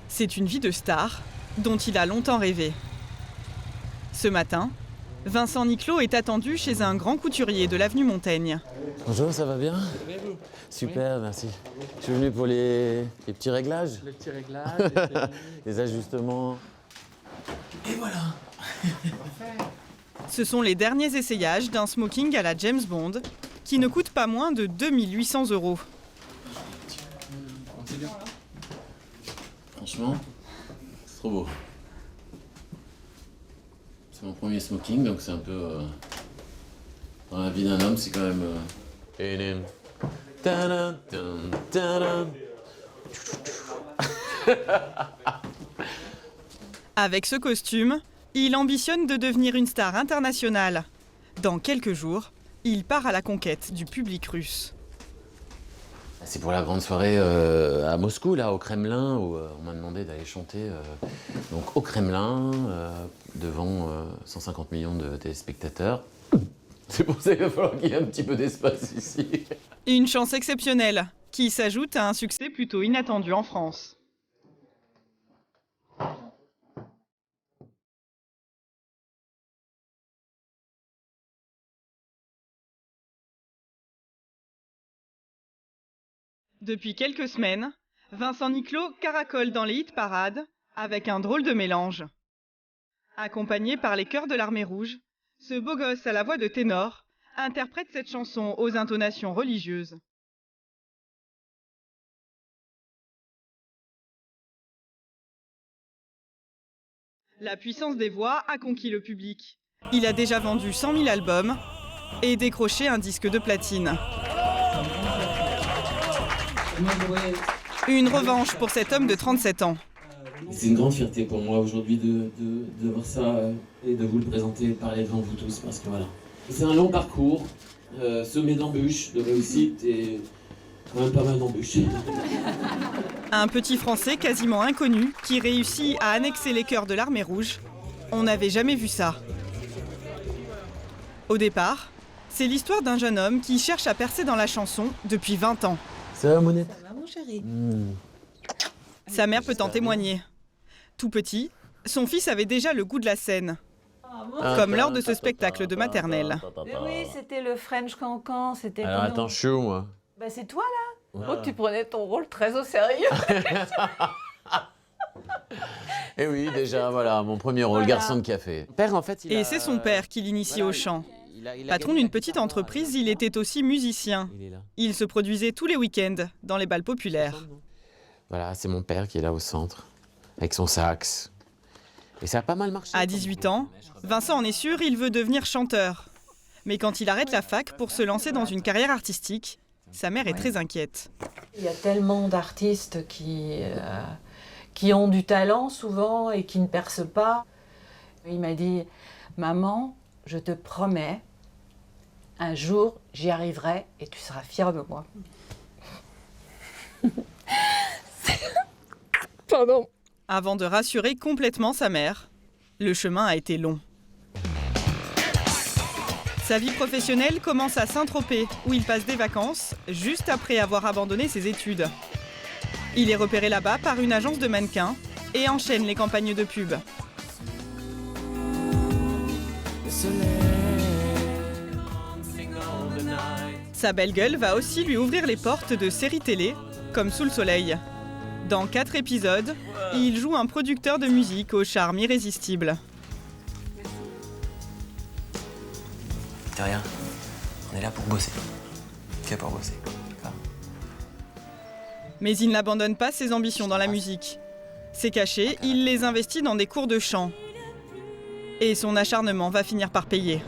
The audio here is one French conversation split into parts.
C'est une vie de star dont il a longtemps rêvé. Ce matin, Vincent Niclot est attendu chez un grand couturier de l'avenue Montaigne. Bonjour, ça va bien? Et vous? Super, merci. Je suis venu pour les petits réglages. Les petits réglages, les ajustements. Et voilà. Ce sont les derniers essayages d'un smoking à la James Bond qui ne coûte pas moins de 2 800 €. Franchement, c'est trop beau. C'est mon premier smoking, donc c'est un peu... dans la vie d'un homme, c'est quand même... Tadam, tadam, tadam. Avec ce costume, il ambitionne de devenir une star internationale. Dans quelques jours, il part à la conquête du public russe. C'est pour la grande soirée à Moscou, là, au Kremlin, où on m'a demandé d'aller chanter donc au Kremlin, devant 150 millions de téléspectateurs. C'est pour ça qu'il va falloir qu'il y ait un petit peu d'espace ici. Une chance exceptionnelle, qui s'ajoute à un succès plutôt inattendu en France. Depuis quelques semaines, Vincent Niclot caracole dans les hit-parades avec un drôle de mélange. Accompagné par les chœurs de l'Armée Rouge, ce beau gosse à la voix de ténor interprète cette chanson aux intonations religieuses. La puissance des voix a conquis le public. Il a déjà vendu 100 000 albums et décroché un disque de platine. Une revanche pour cet homme de 37 ans. C'est une grande fierté pour moi aujourd'hui de voir ça et de vous le présenter, parler devant vous tous, parce que voilà. C'est un long parcours, semé d'embûches, de réussite et quand même pas mal d'embûches. Un petit Français quasiment inconnu qui réussit à annexer les chœurs de l'Armée Rouge. On n'avait jamais vu ça. Au départ, c'est l'histoire d'un jeune homme qui cherche à percer dans la chanson depuis 20 ans. Ça va, Monette? Ça va, mon chéri? Sa mère peut en témoigner. Tout petit, son fils avait déjà le goût de la scène, comme lors de ce spectacle de maternelle. Mais oui, c'était le French Cancan, c'était... Alors attends, je suis où, moi? Bah c'est toi là. Oh, tu prenais ton rôle très au sérieux. Et oui, déjà, voilà, mon premier rôle, Voilà. garçon de café. Père, en fait, Et c'est son père qui l'initie au chant. Patron d'une petite entreprise, il était aussi musicien. Il est là. Il se produisait tous les week-ends dans les bals populaires. Voilà, c'est mon père qui est là au centre, avec son sax. Et ça a pas mal marché. À 18 ans, Vincent en est sûr, il veut devenir chanteur. Mais quand il arrête la fac pour se lancer dans une carrière artistique, sa mère est très inquiète. Il y a tellement d'artistes qui ont du talent souvent et qui ne percent pas. Il m'a dit, maman, je te promets, un jour j'y arriverai et tu seras fière de moi. Pardon. Avant de rassurer complètement sa mère, le chemin a été long. Sa vie professionnelle commence à Saint-Tropez, où il passe des vacances, juste après avoir abandonné ses études. Il est repéré là-bas par une agence de mannequins et enchaîne les campagnes de pub. Sa belle gueule va aussi lui ouvrir les portes de séries télé, comme Sous le soleil. Dans 4 épisodes, il joue un producteur de musique au charme irrésistible. De rien. On est là pour bosser. Que pour bosser. D'accord. Mais il n'abandonne pas ses ambitions dans la musique. C'est caché, il les investit dans des cours de chant. Et son acharnement va finir par payer.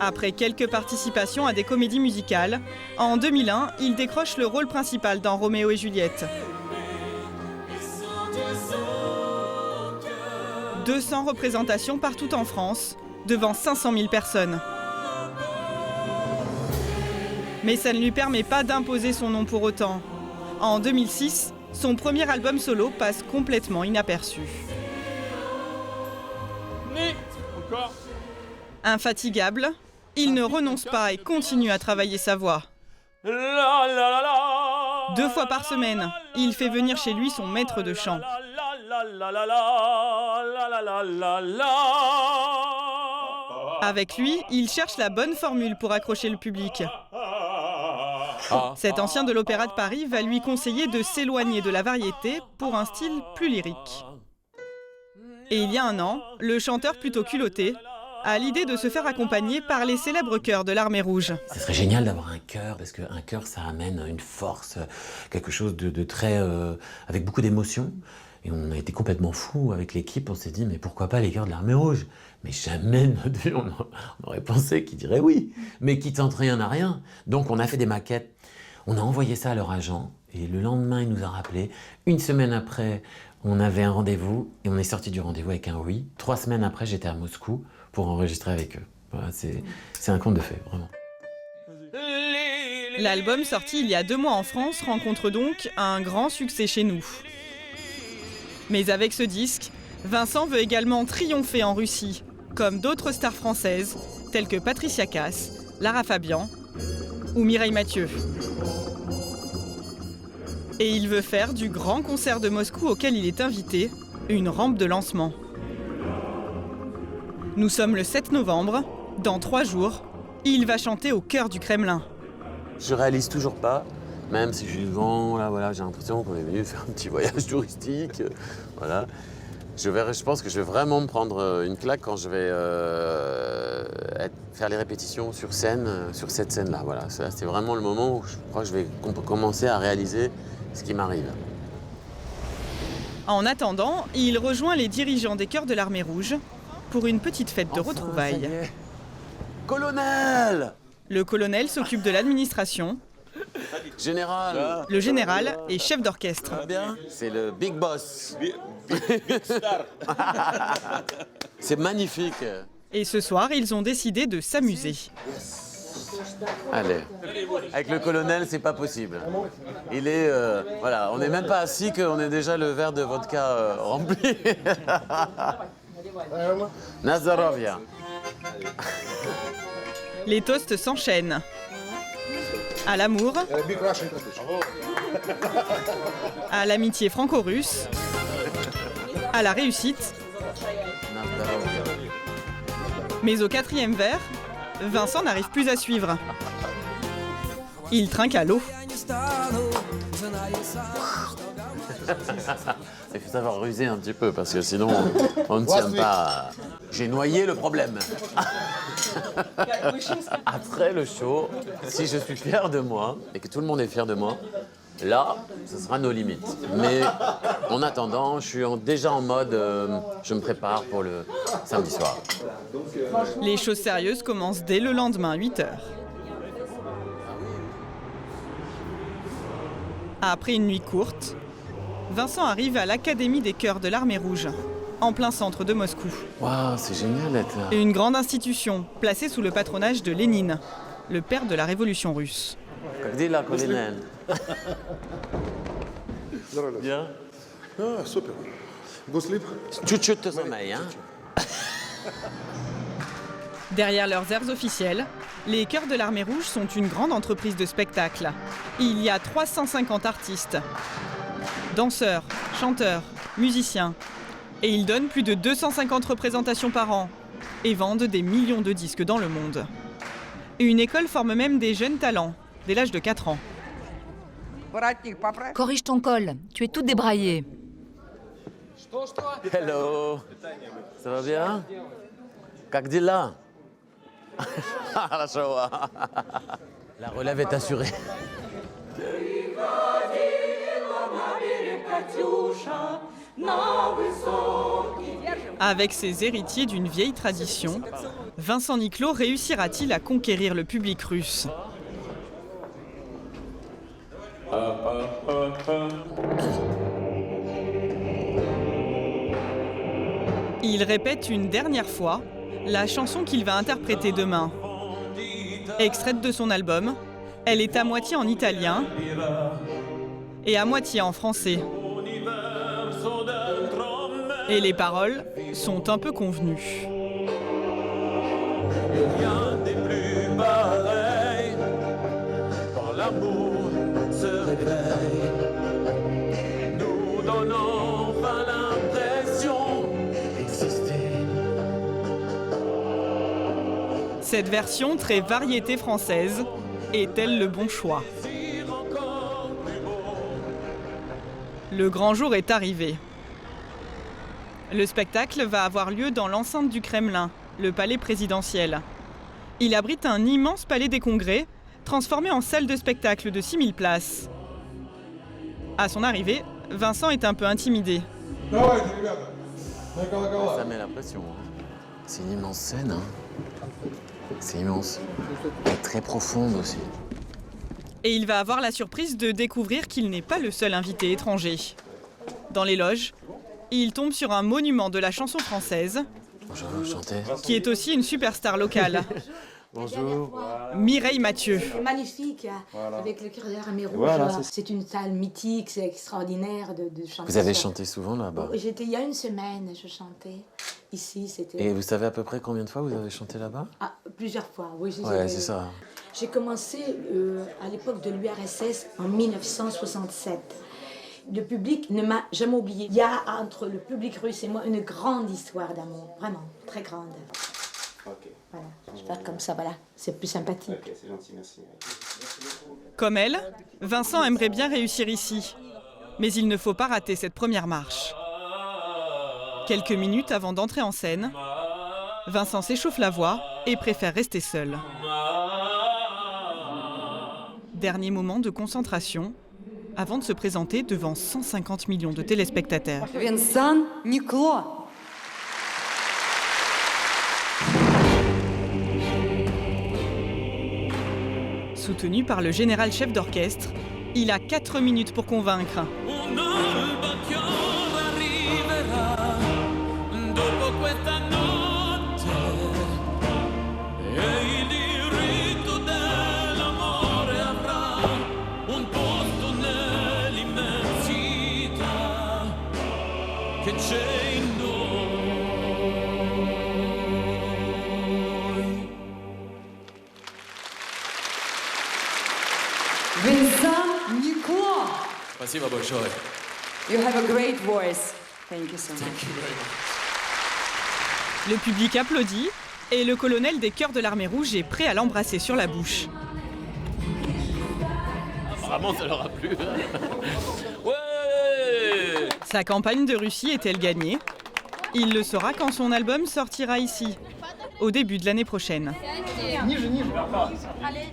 Après quelques participations à des comédies musicales, en 2001, il décroche le rôle principal dans Roméo et Juliette. 200 représentations partout en France, devant 500 000 personnes. Mais ça ne lui permet pas d'imposer son nom pour autant. En 2006, son premier album solo passe complètement inaperçu. Encore. Infatigable, il ne renonce pas et continue à travailler sa voix. La la la la. 2 fois par semaine, il fait venir chez lui son maître de chant. Avec lui, il cherche la bonne formule pour accrocher le public. Cet ancien de l'Opéra de Paris va lui conseiller de s'éloigner de la variété pour un style plus lyrique. Et il y a un an, le chanteur plutôt culotté a l'idée de se faire accompagner par les célèbres chœurs de l'Armée Rouge. Ce serait génial d'avoir un chœur, parce qu'un chœur, ça amène une force, quelque chose de très... avec beaucoup d'émotion. Et on a été complètement fous avec l'équipe, on s'est dit, mais pourquoi pas les chœurs de l'Armée Rouge? Mais jamais de notre vie, on aurait pensé qu'ils diraient oui, mais qu'ils tentent rien à rien. Donc on a fait des maquettes, on a envoyé ça à leur agent, et le lendemain, il nous a rappelé. 1 semaine après, on avait un rendez-vous, et on est sorti du rendez-vous avec un oui. 3 semaines après, j'étais à Moscou pour enregistrer avec eux. Voilà, c'est un conte de fées, vraiment. L'album sorti il y a 2 mois en France rencontre donc un grand succès chez nous. Mais avec ce disque, Vincent veut également triompher en Russie, comme d'autres stars françaises, telles que Patricia Cass, Lara Fabian ou Mireille Mathieu. Et il veut faire du grand concert de Moscou auquel il est invité une rampe de lancement. Nous sommes le 7 novembre, dans 3 jours, il va chanter au cœur du Kremlin. Je réalise toujours pas, même si je suis devant, là, voilà, j'ai l'impression qu'on est venu faire un petit voyage touristique, voilà. Je pense que je vais vraiment me prendre une claque quand je vais faire les répétitions sur scène, sur cette scène-là, voilà. C'est vraiment le moment où je crois que je vais commencer à réaliser ce qui m'arrive. En attendant, il rejoint les dirigeants des chœurs de l'Armée Rouge pour une petite fête de retrouvailles. Colonel! Le colonel s'occupe de l'administration. Général! Le général est chef d'orchestre. Ça va bien? C'est le big boss. Big star. C'est magnifique. Et ce soir, ils ont décidé de s'amuser. Allez. Avec le colonel, c'est pas possible. Il est... voilà, on n'est même pas assis qu'on ait déjà le verre de vodka rempli. Nazarovia. Les toasts s'enchaînent. À l'amour, à l'amitié franco-russe, à la réussite. Mais au 4e verre, Vincent n'arrive plus à suivre. Il trinque à l'eau. Il faut savoir ruser un petit peu parce que sinon on ne tient pas. J'ai noyé le problème. Après le show, si je suis fier de moi et que tout le monde est fier de moi, là, ce sera nos limites. Mais en attendant, je suis déjà en mode, je me prépare pour le samedi soir. Les choses sérieuses commencent dès le lendemain, 8h. Après une nuit courte, Vincent arrive à l'Académie des chœurs de l'Armée Rouge, en plein centre de Moscou. Waouh, c'est génial d'être là. Une grande institution placée sous le patronage de Lénine, le père de la révolution russe. Как дела, colonel? Bien. Ah, super. Go sleep. Chut-chut de sommeil, hein? Derrière leurs airs officiels, les chœurs de l'Armée Rouge sont une grande entreprise de spectacle. Il y a 350 artistes, danseurs, chanteurs, musiciens. Et ils donnent plus de 250 représentations par an et vendent des millions de disques dans le monde. Une école forme même des jeunes talents, dès l'âge de 4 ans. Corrige ton col, tu es toute débraillée. Hello. Ça va bien? Как дела? La Shoah. La relève est assurée. Avec ses héritiers d'une vieille tradition, Vincent Niclot réussira-t-il à conquérir le public russe? Il répète une dernière fois la chanson qu'il va interpréter demain. Extraite de son album, elle est à moitié en italien et à moitié en français. Et les paroles sont un peu convenues. Rien n'est plus pareil quand l'amour se réveille. Cette version très variété française est-elle le bon choix? Le grand jour est arrivé. Le spectacle va avoir lieu dans l'enceinte du Kremlin, le palais présidentiel. Il abrite un immense palais des congrès, transformé en salle de spectacle de 6000 places. À son arrivée, Vincent est un peu intimidé. Ça met la pression. C'est une immense scène. C'est immense. Et très profonde aussi. Et il va avoir la surprise de découvrir qu'il n'est pas le seul invité étranger. Dans les loges, il tombe sur un monument de la chanson française, Bonjour, chanter. qui est aussi une superstar locale, Bonjour. Mireille Mathieu. C'est magnifique, avec le cœur de l'armée rouge. C'est une salle mythique, c'est extraordinaire de chanter. Vous avez chanté souvent là-bas? Il y a une semaine, je chantais. Ici, c'était... Et vous savez à peu près combien de fois vous avez chanté là-bas? Plusieurs fois, oui. Ouais, c'est ça. J'ai commencé à l'époque de l'URSS en 1967. Le public ne m'a jamais oublié. Il y a entre le public russe et moi une grande histoire d'amour, vraiment, très grande. Voilà, je vais faire comme ça, voilà, c'est plus sympathique. Ok, c'est gentil, merci. Comme elle, Vincent aimerait bien réussir ici. Mais il ne faut pas rater cette première marche. Quelques minutes avant d'entrer en scène, Vincent s'échauffe la voix et préfère rester seul. Dernier moment de concentration avant de se présenter devant 150 millions de téléspectateurs. Vincent Niclot. Soutenu par le général chef d'orchestre, il a 4 minutes pour convaincre. Vincent Niclot. Спасибо большое. You have a great voice. Thank you so much. Le public applaudit et le colonel des Chœurs de l'Armée Rouge est prêt à l'embrasser sur la bouche. Apparemment, ça leur a plu. Ouais! Sa campagne de Russie est-elle gagnée? Il le saura quand son album sortira ici, au début de l'année prochaine. Allez.